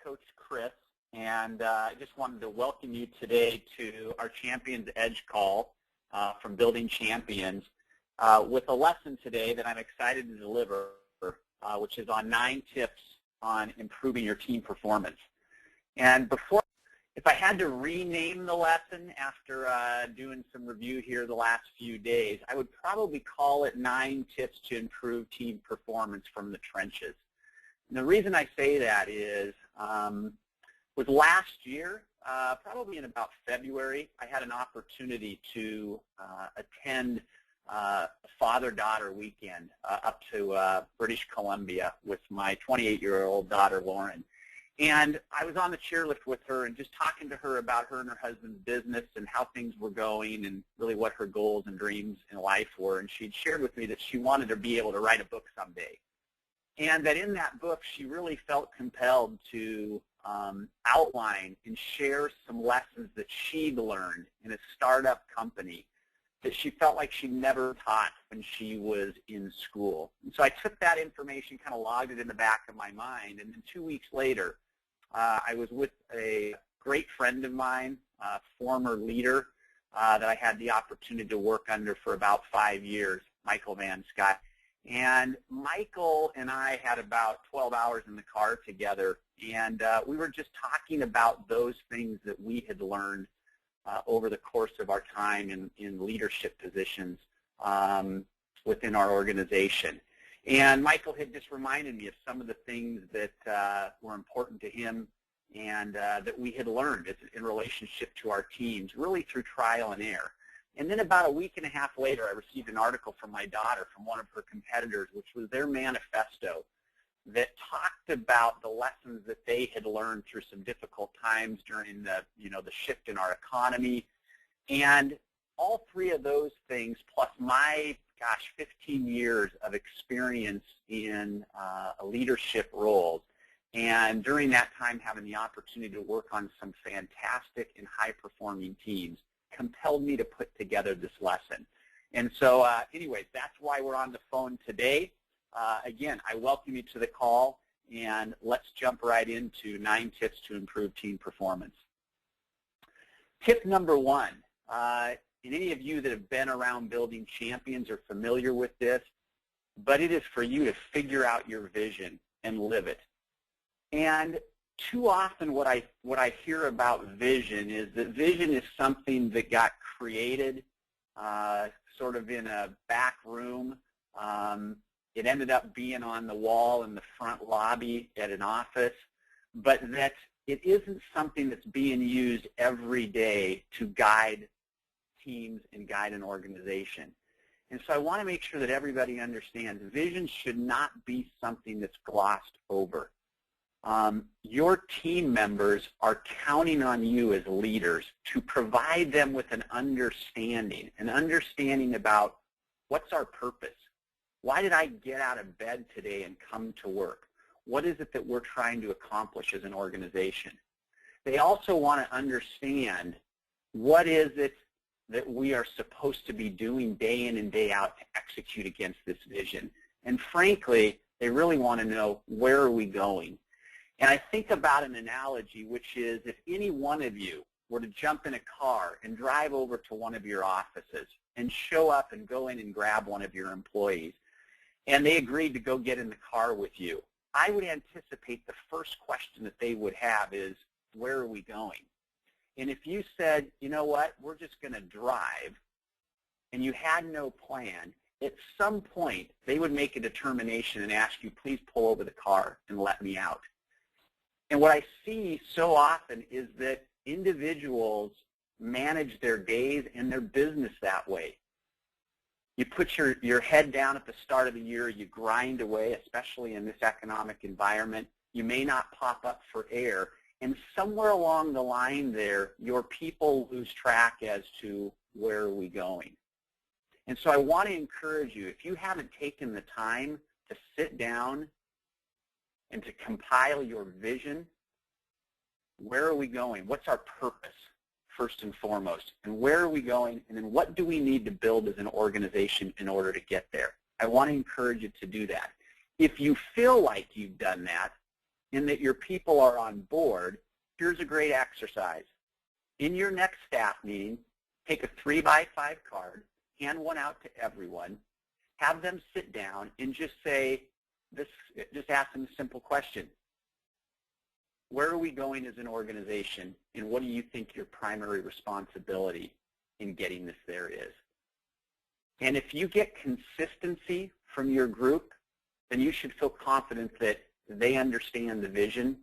Coach Chris, and I just wanted to welcome you today to our Champions Edge call from Building Champions with a lesson today that I'm excited to deliver, which is on 9 tips on improving your team performance. And if I had to rename the lesson after doing some review here the last few days, I would probably call it 9 tips to improve team performance from the trenches. And the reason I say that is, was last year, probably in about February, I had an opportunity to attend a father-daughter weekend up to British Columbia with my 28-year-old daughter, Lauren. And I was on the chairlift with her and just talking to her about her and her husband's business and how things were going and really what her goals and dreams in life were. And she'd shared with me that she wanted to be able to write a book someday. And that in that book, she really felt compelled to outline and share some lessons that she'd learned in a startup company that she felt like she never taught when she was in school. And so I took that information, kind of logged it in the back of my mind, and then 2 weeks later, I was with a great friend of mine, a former leader that I had the opportunity to work under for about 5 years, Michael Van Scott. And Michael and I had about 12 hours in the car together, and we were just talking about those things that we had learned over the course of our time in leadership positions within our organization. And Michael had just reminded me of some of the things that were important to him and that we had learned in relationship to our teams, really through trial and error. And then about a week and a half later, I received an article from my daughter from one of her competitors, which was their manifesto that talked about the lessons that they had learned through some difficult times during the shift in our economy. And all 3 of those things, plus my, 15 years of experience in leadership roles, and during that time having the opportunity to work on some fantastic and high-performing teams, compelled me to put together this lesson. And so anyways, that's why we're on the phone today. Again, I welcome you to the call, and let's jump right into 9 tips to improve team performance. Tip number 1, and any of you that have been around Building Champions are familiar with this, but it is for you to figure out your vision and live it. And too often what I hear about vision is that vision is something that got created sort of in a back room. It ended up being on the wall in the front lobby at an office, but that it isn't something that's being used every day to guide teams and guide an organization. And so I want to make sure that everybody understands vision should not be something that's glossed over. Your team members are counting on you as leaders to provide them with an understanding about what's our purpose. Why did I get out of bed today and come to work? What is it that we're trying to accomplish as an organization? They also want to understand what is it that we are supposed to be doing day in and day out to execute against this vision. And frankly, they really want to know, where are we going? And I think about an analogy, which is if any one of you were to jump in a car and drive over to one of your offices and show up and go in and grab one of your employees, and they agreed to go get in the car with you, I would anticipate the first question that they would have is, where are we going? And if you said, you know what, we're just going to drive, and you had no plan, at some point they would make a determination and ask you, please pull over the car and let me out. And what I see so often is that individuals manage their days and their business that way. You put your head down at the start of the year, you grind away, especially in this economic environment. You may not pop up for air, and somewhere along the line there, your people lose track as to where are we going. And so I want to encourage you, if you haven't taken the time to sit down and to compile your vision, where are we going? What's our purpose, first and foremost? And where are we going? And then what do we need to build as an organization in order to get there? I want to encourage you to do that. If you feel like you've done that, in that your people are on board, here's a great exercise. In your next staff meeting, take a 3x5 card, hand one out to everyone, have them sit down and just say this, just ask them a simple question. Where are we going as an organization, and what do you think your primary responsibility in getting this there is? And if you get consistency from your group, then you should feel confident that they understand the vision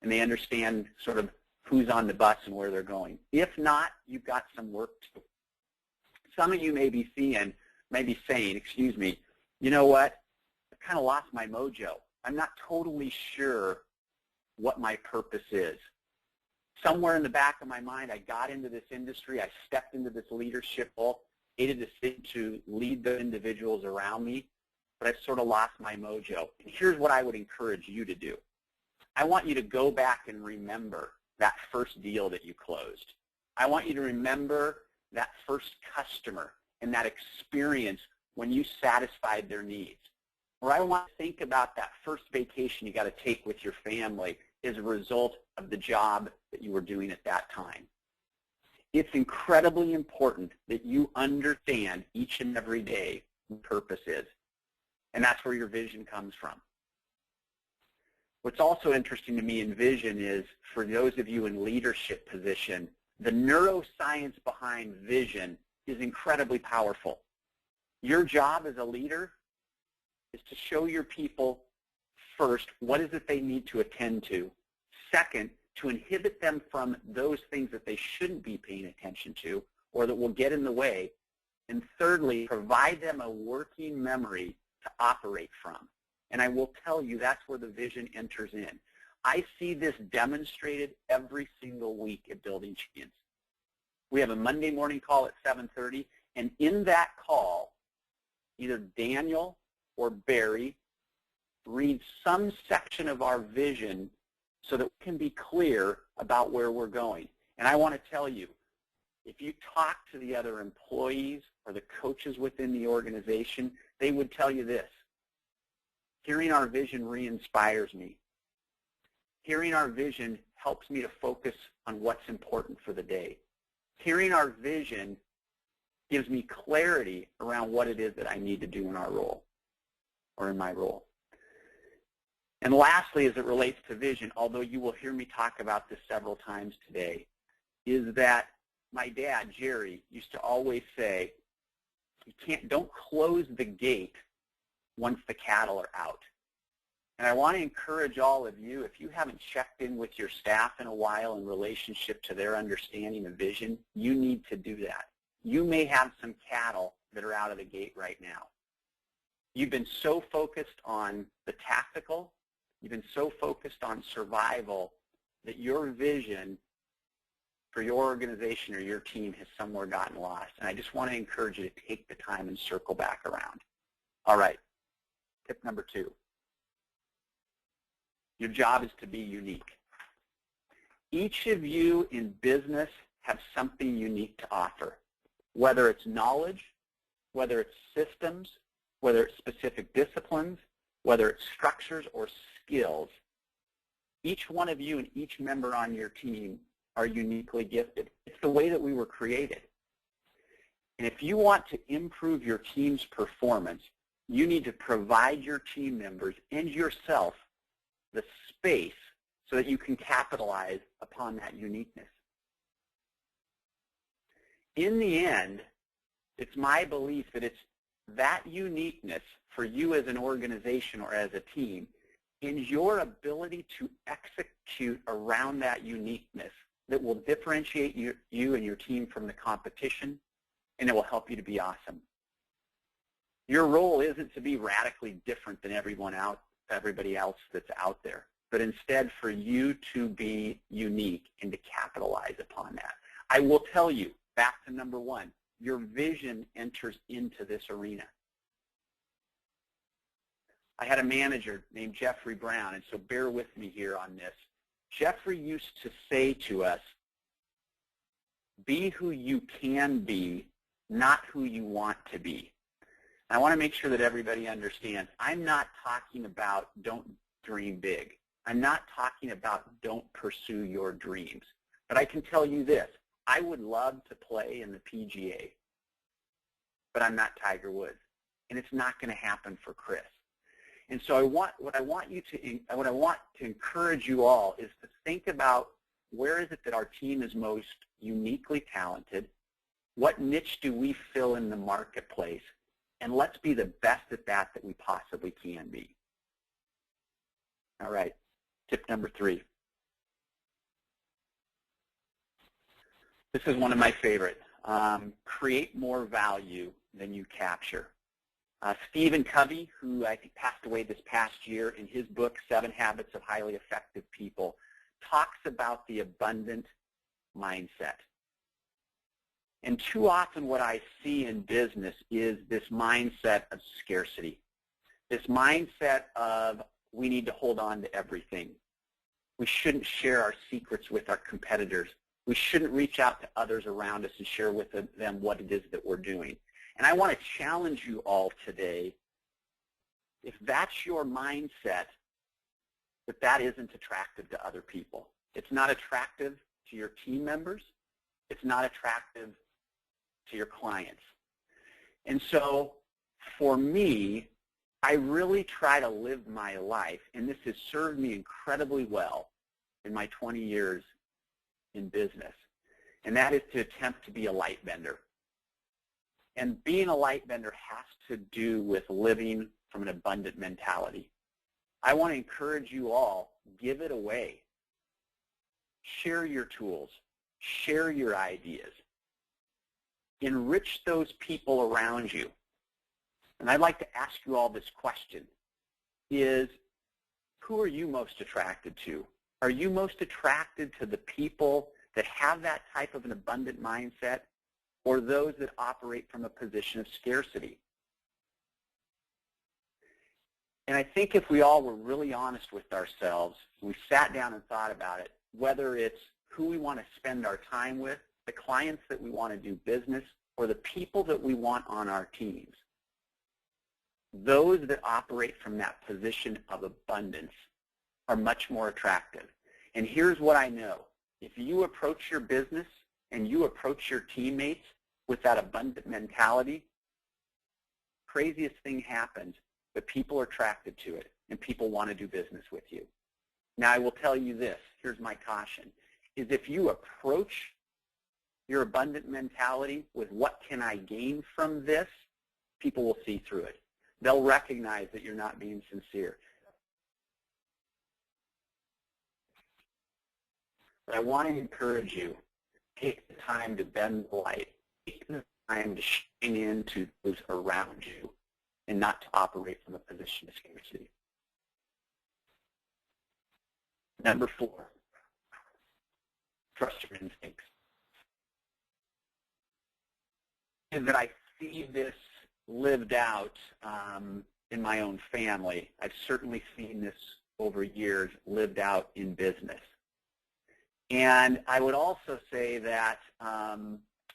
and they understand sort of who's on the bus and where they're going. If not, you've got some work to do. Some of you may be saying, excuse me, you know what, I kind of lost my mojo. I'm not totally sure what my purpose is. Somewhere in the back of my mind, I got into this industry, I stepped into this leadership role, made a decision to lead the individuals around me, but I've sort of lost my mojo. And here's what I would encourage you to do. I want you to go back and remember that first deal that you closed. I want you to remember that first customer and that experience when you satisfied their needs. Or I want to think about that first vacation you got to take with your family as a result of the job that you were doing at that time. It's incredibly important that you understand each and every day what purpose is. And that's where your vision comes from. What's also interesting to me in vision is, for those of you in leadership position, the neuroscience behind vision is incredibly powerful. Your job as a leader is to show your people, first, what is it they need to attend to. Second, to inhibit them from those things that they shouldn't be paying attention to or that will get in the way. And thirdly, provide them a working memory to operate from. And I will tell you, that's where the vision enters in. I see this demonstrated every single week at Building Champions. We have a Monday morning call at 7:30, and in that call, either Daniel or Barry read some section of our vision so that we can be clear about where we're going. And I want to tell you, if you talk to the other employees or the coaches within the organization, they would tell you this. Hearing our vision re-inspires me. Hearing our vision helps me to focus on what's important for the day. Hearing our vision gives me clarity around what it is that I need to do in our role or in my role. And lastly, as it relates to vision, although you will hear me talk about this several times today, is that my dad, Jerry, used to always say, don't close the gate once the cattle are out. And I want to encourage all of you, if you haven't checked in with your staff in a while in relationship to their understanding of vision, you need to do that. You may have some cattle that are out of the gate right now. You've been so focused on the tactical, you've been so focused on survival that your vision for your organization or your team has somewhere gotten lost. And I just want to encourage you to take the time and circle back around. All right, tip number 2. Your job is to be unique. Each of you in business have something unique to offer, whether it's knowledge, whether it's systems, whether it's specific disciplines, whether it's structures or skills. Each one of you and each member on your team are uniquely gifted. It's the way that we were created. And if you want to improve your team's performance, you need to provide your team members and yourself the space so that you can capitalize upon that uniqueness. In the end, it's my belief that it's that uniqueness for you as an organization or as a team and your ability to execute around that uniqueness that will differentiate you and your team from the competition, and it will help you to be awesome. Your role isn't to be radically different than everybody else that's out there, but instead for you to be unique and to capitalize upon that. I will tell you, back to number 1, your vision enters into this arena. I had a manager named Jeffrey Brown, and so bear with me here on this. Jeffrey used to say to us, be who you can be, not who you want to be. And I want to make sure that everybody understands, I'm not talking about don't dream big. I'm not talking about don't pursue your dreams. But I can tell you this. I would love to play in the PGA, but I'm not Tiger Woods. And it's not going to happen for Chris. And so what I want to encourage you all is to think about where is it that our team is most uniquely talented, what niche do we fill in the marketplace, and let's be the best at that we possibly can be. All right, tip number 3. This is one of my favorite. Create more value than you capture. Stephen Covey, who I think passed away this past year, in his book, 7 Habits of Highly Effective People, talks about the abundant mindset. And too often what I see in business is this mindset of scarcity, this mindset of we need to hold on to everything. We shouldn't share our secrets with our competitors. We shouldn't reach out to others around us and share with them what it is that we're doing. And I want to challenge you all today, if that's your mindset, that isn't attractive to other people. It's not attractive to your team members. It's not attractive to your clients. And so for me, I really try to live my life, and this has served me incredibly well in my 20 years in business, and that is to attempt to be a light bender. And being a light bender has to do with living from an abundant mentality. I want to encourage you all, give it away. Share your tools. Share your ideas. Enrich those people around you. And I'd like to ask you all this question, is who are you most attracted to? Are you most attracted to the people that have that type of an abundant mindset, or those that operate from a position of scarcity? And I think if we all were really honest with ourselves, we sat down and thought about it, whether it's who we want to spend our time with, the clients that we want to do business, or the people that we want on our teams, those that operate from that position of abundance are much more attractive. And here's what I know. If you approach your business and you approach your teammates with that abundant mentality, craziest thing happens, but people are attracted to it, and people want to do business with you. Now, I will tell you this. Here's my caution, is if you approach your abundant mentality with what can I gain from this, people will see through it. They'll recognize that you're not being sincere. But I want to encourage you, take the time to bend the light. Take the time to shine into those around you and not to operate from a position of scarcity. Number 4, trust your instincts. And that I see this lived out in my own family. I've certainly seen this over years lived out in business. And I would also say that,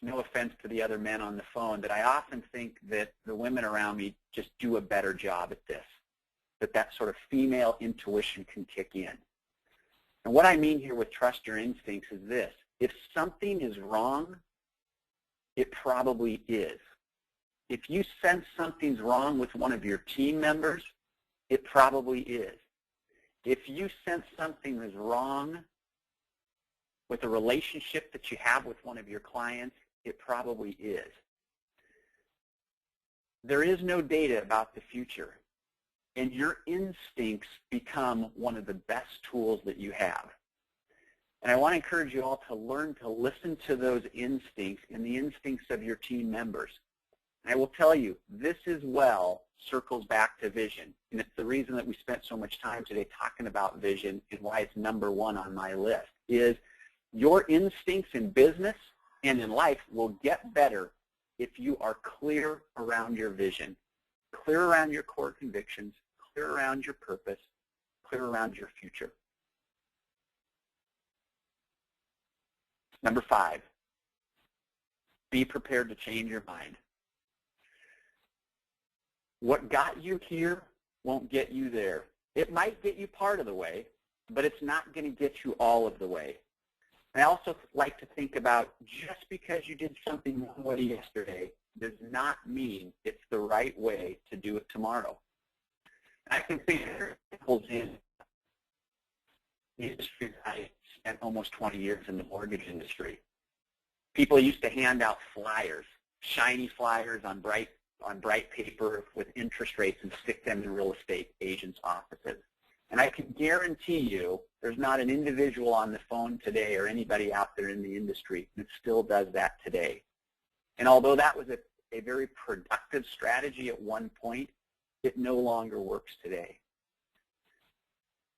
no offense to the other men on the phone, that I often think that the women around me just do a better job at this, that sort of female intuition can kick in. And what I mean here with trust your instincts is this. If something is wrong, it probably is. If you sense something's wrong with one of your team members, it probably is. If you sense something is wrong with a relationship that you have with one of your clients, it probably is. There is no data about the future, and your instincts become one of the best tools that you have. And I want to encourage you all to learn to listen to those instincts and the instincts of your team members. And I will tell you, this as well circles back to vision. And it's the reason that we spent so much time today talking about vision and why it's number 1 on my list, is your instincts in business and in life will get better if you are clear around your vision, clear around your core convictions, clear around your purpose, clear around your future. Number 5, be prepared to change your mind. What got you here won't get you there. It might get you part of the way, but it's not going to get you all of the way. I also like to think about just because you did something one way yesterday does not mean it's the right way to do it tomorrow. I can think of examples in the industry. I spent almost 20 years in the mortgage industry. People used to hand out flyers, shiny flyers on bright paper with interest rates, and stick them in real estate agents' offices. And I can guarantee you there's not an individual on the phone today or anybody out there in the industry that still does that today. And although that was a very productive strategy at one point, it no longer works today.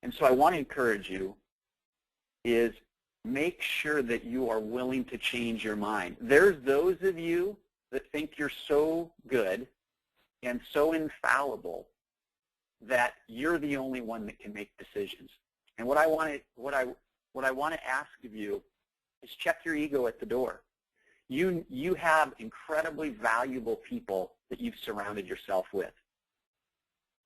And so I want to encourage you is make sure that you are willing to change your mind. There's those of you that think you're so good and so infallible that you're the only one that can make decisions. And what I want to ask of you is check your ego at the door. You have incredibly valuable people that you've surrounded yourself with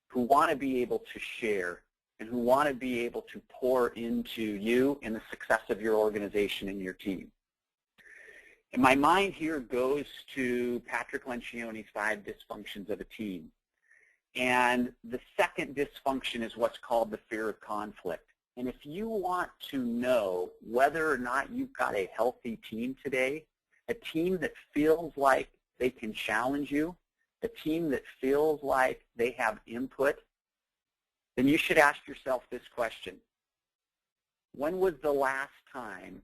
who want to be able to share and who want to be able to pour into you and the success of your organization and your team. And my mind here goes to Patrick Lencioni's 5 dysfunctions of a team. And the second dysfunction is what's called the fear of conflict. And if you want to know whether or not you've got a healthy team today, a team that feels like they can challenge you, a team that feels like they have input, then you should ask yourself this question. When was the last time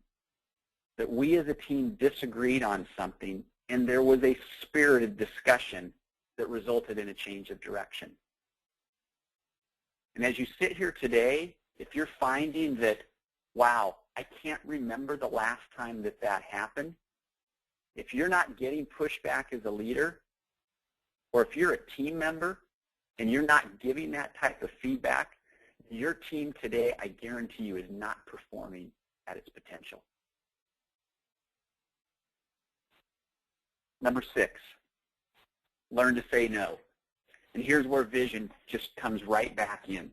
that we as a team disagreed on something and there was a spirited discussion that resulted in a change of direction? And as you sit here today, if you're finding that, wow, I can't remember the last time that that happened, if you're not getting pushback as a leader, or if you're a team member and you're not giving that type of feedback, your team today, I guarantee you, is not performing at its potential. Number 6, learn to say no. And here's where vision just comes right back in.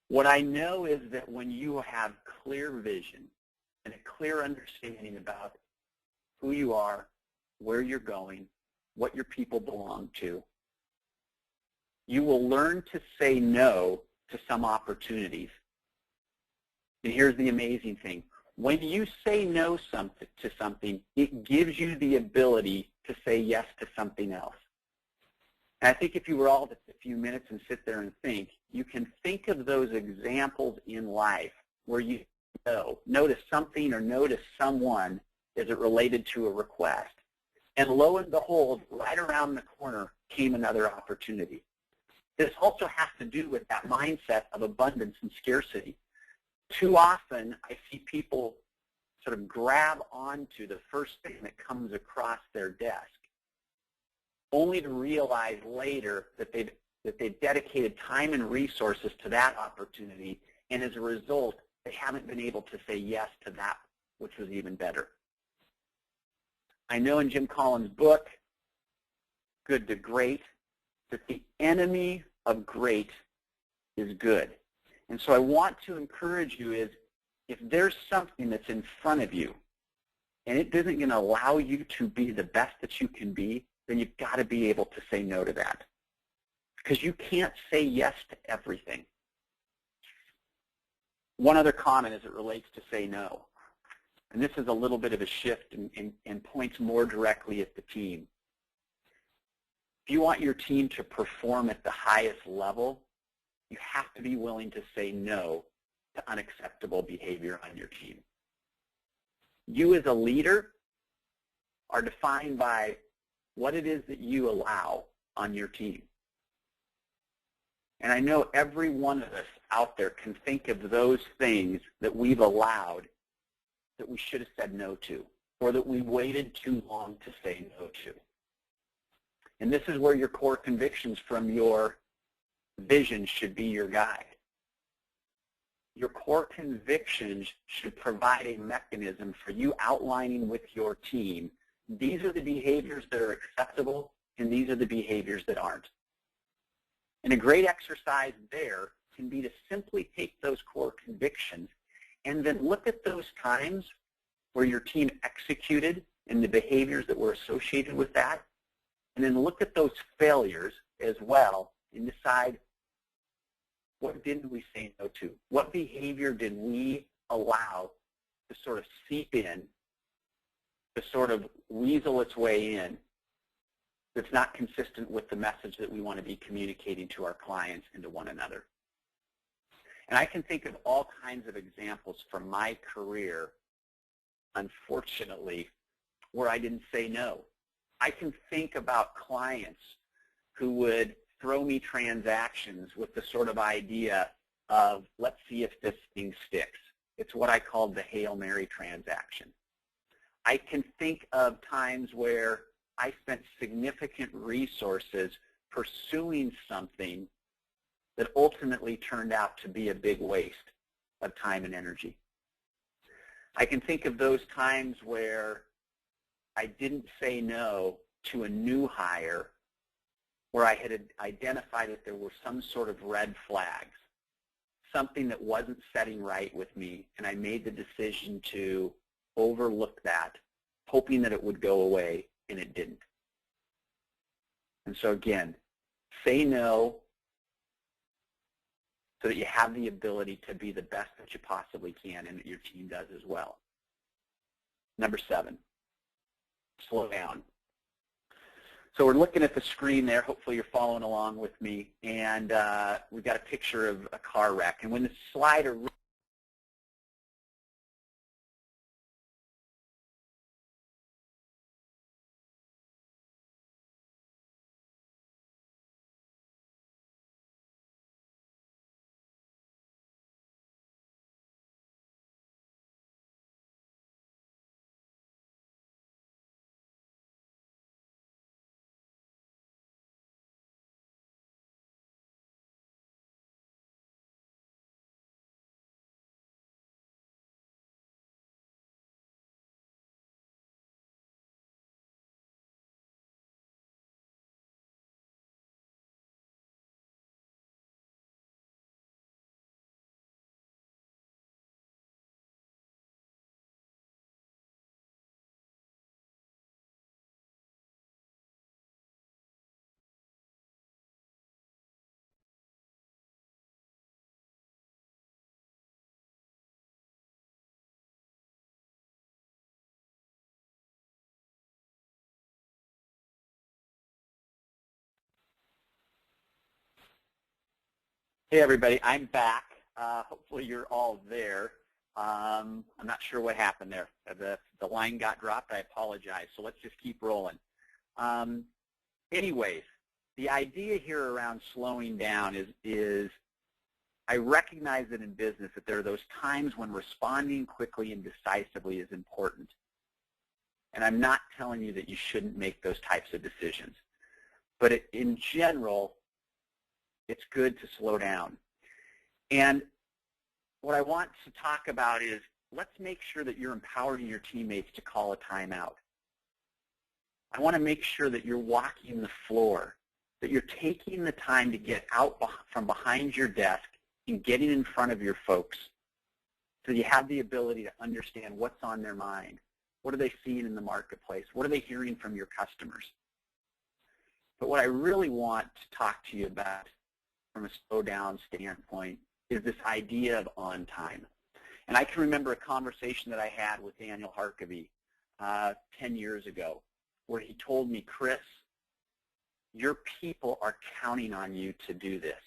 What I know is that when you have clear vision and a clear understanding about who you are, where you're going, what your people belong to, you will learn to say no to some opportunities. And here's the amazing thing. When you say no to something, it gives you the ability to say yes to something else. And I think if you were all to take a few minutes and sit there and think, you can think of those examples in life where you notice something or notice someone as it related to a request. And lo and behold, right around the corner came another opportunity. This also has to do with that mindset of abundance and scarcity. Too often, I see people sort of grab onto the first thing that comes across their desk, only to realize later that they've dedicated time and resources to that opportunity, and as a result, they haven't been able to say yes to that, which was even better. I know in Jim Collins' book, Good to Great, that the enemy of great is good. And so I want to encourage you is, if there's something that's in front of you and it isn't going to allow you to be the best that you can be, then you've got to be able to say no to that. Because you can't say yes to everything. One other comment as it relates to say no, and this is a little bit of a shift and points more directly at the team. If you want your team to perform at the highest level, you have to be willing to say no to unacceptable behavior on your team. You as a leader are defined by what it is that you allow on your team. And I know every one of us out there can think of those things that we've allowed that we should have said no to, or that we waited too long to say no to. And this is where your core convictions from your vision should be your guide. Your core convictions should provide a mechanism for you outlining with your team, these are the behaviors that are acceptable and these are the behaviors that aren't. And a great exercise there can be to simply take those core convictions and then look at those times where your team executed and the behaviors that were associated with that, and then look at those failures as well and decide, what didn't we say no to? What behavior did we allow to sort of seep in, to sort of weasel its way in, that's not consistent with the message that we want to be communicating to our clients and to one another? And I can think of all kinds of examples from my career, unfortunately, where I didn't say no. I can think about clients who would throw me transactions with the sort of idea of, let's see if this thing sticks. It's what I called the Hail Mary transaction. I can think of times where I spent significant resources pursuing something that ultimately turned out to be a big waste of time and energy. I can think of those times where I didn't say no to a new hire, where I had identified that there were some sort of red flags, something that wasn't setting right with me, and I made the decision to overlook that, hoping that it would go away, and it didn't. And so again, say no so that you have the ability to be the best that you possibly can and that your team does as well. Number 7, slow down. So we're looking at the screen there. Hopefully you're following along with me. And we've got a picture of a car wreck. And when the slider Hey, everybody, I'm back. Hopefully you're all there. I'm not sure what happened there. The line got dropped. I apologize. So let's just keep rolling. Anyways, the idea here around slowing down is I recognize that in business that there are those times when responding quickly and decisively is important. And I'm not telling you that you shouldn't make those types of decisions. But in general, it's good to slow down. And what I want to talk about is, let's make sure that you're empowering your teammates to call a timeout. I want to make sure that you're walking the floor, that you're taking the time to get out from behind your desk and getting in front of your folks so you have the ability to understand what's on their mind. What are they seeing in the marketplace? What are they hearing from your customers? But what I really want to talk to you about from a slow down standpoint is this idea of on time. And I can remember a conversation that I had with Daniel Harkavy 10 years ago where he told me, Chris, your people are counting on you to do this.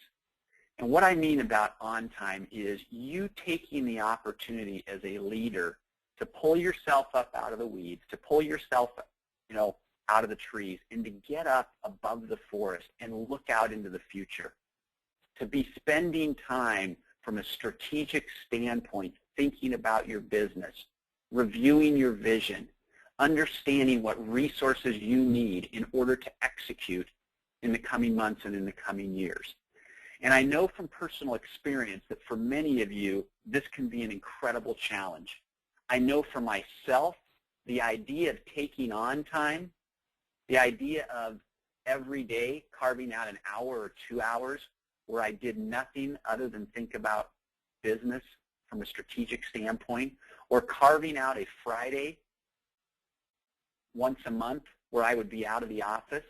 And what I mean about on time is you taking the opportunity as a leader to pull yourself up out of the weeds, to pull yourself, out of the trees, and to get up above the forest and look out into the future. To be spending time from a strategic standpoint, thinking about your business, reviewing your vision, understanding what resources you need in order to execute in the coming months and in the coming years. And I know from personal experience that for many of you, this can be an incredible challenge. I know for myself, the idea of taking on time, the idea of every day carving out an hour or 2 hours where I did nothing other than think about business from a strategic standpoint, or carving out a Friday once a month where I would be out of the office,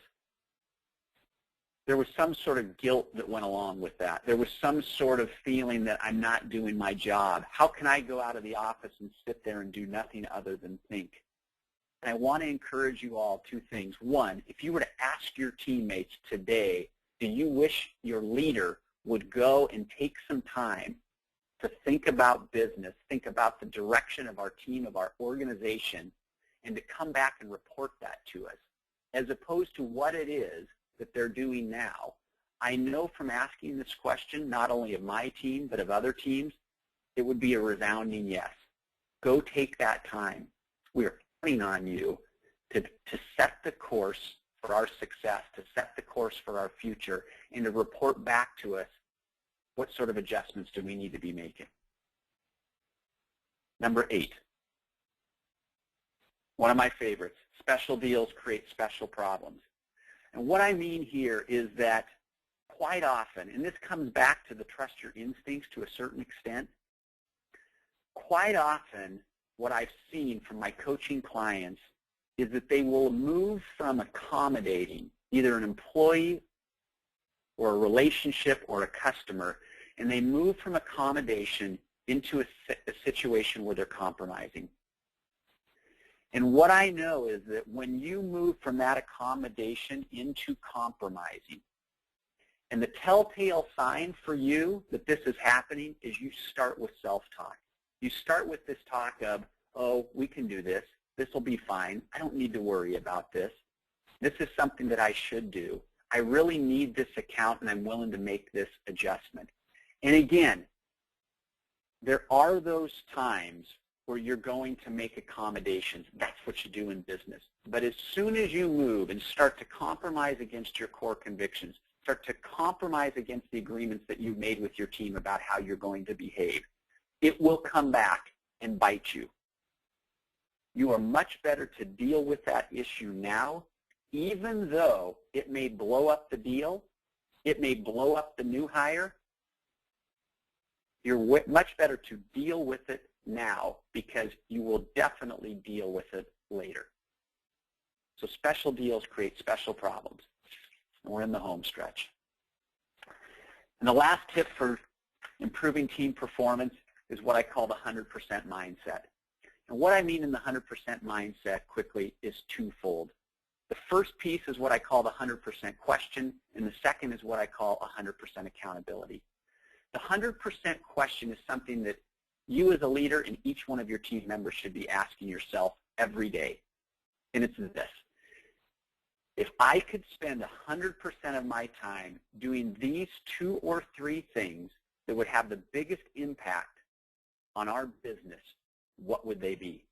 there was some sort of guilt that went along with that. There was some sort of feeling that I'm not doing my job. How can I go out of the office and sit there and do nothing other than think? And I want to encourage you all two things. One, if you were to ask your teammates today, do you wish your leader would go and take some time to think about business, think about the direction of our team, of our organization, and to come back and report that to us, as opposed to what it is that they're doing now? I know from asking this question, not only of my team, but of other teams, it would be a resounding yes. Go take that time. We are counting on you to set the course for our success, to set the course for our future, and to report back to us what sort of adjustments do we need to be making. Number 8, one of my favorites, special deals create special problems. And what I mean here is that quite often, and this comes back to the trust your instincts to a certain extent, quite often what I've seen from my coaching clients is that they will move from accommodating either an employee or a relationship or a customer, and they move from accommodation into a situation where they're compromising. And what I know is that when you move from that accommodation into compromising, and the telltale sign for you that this is happening is you start with self-talk. You start with this talk of, oh, we can do this. This will be fine. I don't need to worry about this. This is something that I should do. I really need this account, and I'm willing to make this adjustment. And again, there are those times where you're going to make accommodations. That's what you do in business. But as soon as you move and start to compromise against your core convictions, start to compromise against the agreements that you've made with your team about how you're going to behave, it will come back and bite you. You are much better to deal with that issue now, even though it may blow up the deal, it may blow up the new hire. You're much better to deal with it now because you will definitely deal with it later. So special deals create special problems. And we're in the home stretch. And the last tip for improving team performance is what I call the 100% mindset. And what I mean in the 100% mindset quickly is twofold. The first piece is what I call the 100% question, and the second is what I call 100% accountability. The 100% question is something that you as a leader and each one of your team members should be asking yourself every day. And it's this. If I could spend 100% of my time doing these 2 or 3 things that would have the biggest impact on our business, what would they be?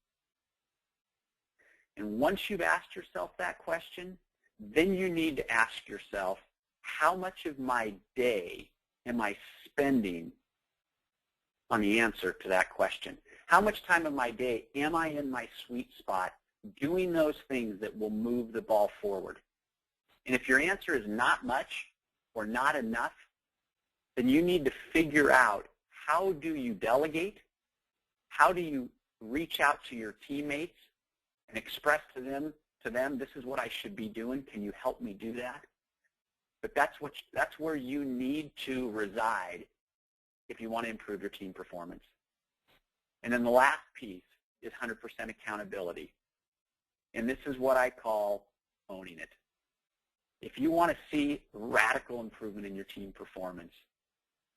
And once you've asked yourself that question, then you need to ask yourself, how much of my day am I spending on the answer to that question? How much time of my day am I in my sweet spot doing those things that will move the ball forward? And if your answer is not much or not enough, then you need to figure out, how do you delegate? How do you reach out to your teammates and express to them, this is what I should be doing. Can you help me do that? But that's where you need to reside if you want to improve your team performance. And then the last piece is 100% accountability. And this is what I call owning it. If you want to see radical improvement in your team performance,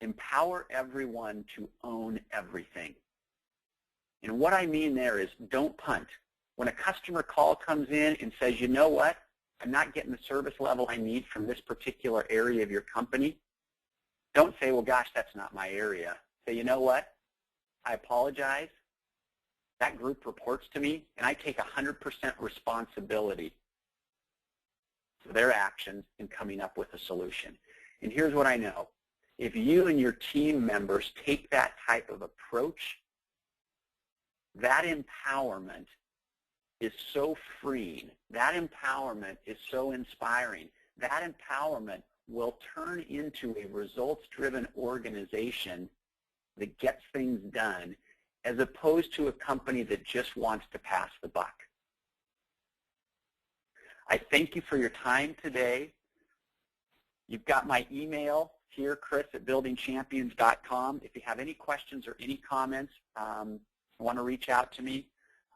empower everyone to own everything. And what I mean there is, don't punt. When a customer call comes in and says, you know what, I'm not getting the service level I need from this particular area of your company, don't say, well, gosh, that's not my area. Say, you know what, I apologize. That group reports to me, and I take 100% responsibility for their actions in coming up with a solution. And here's what I know. If you and your team members take that type of approach, that empowerment is so freeing. That empowerment is so inspiring. That empowerment will turn into a results-driven organization that gets things done, as opposed to a company that just wants to pass the buck. I thank you for your time today. You've got my email here, chris@buildingchampions.com. If you have any questions or any comments, want to reach out to me,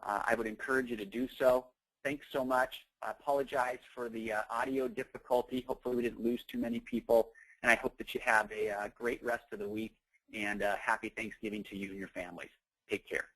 I would encourage you to do so. Thanks so much. I apologize for the audio difficulty. Hopefully we didn't lose too many people, and I hope that you have a great rest of the week, and happy Thanksgiving to you and your families. Take care.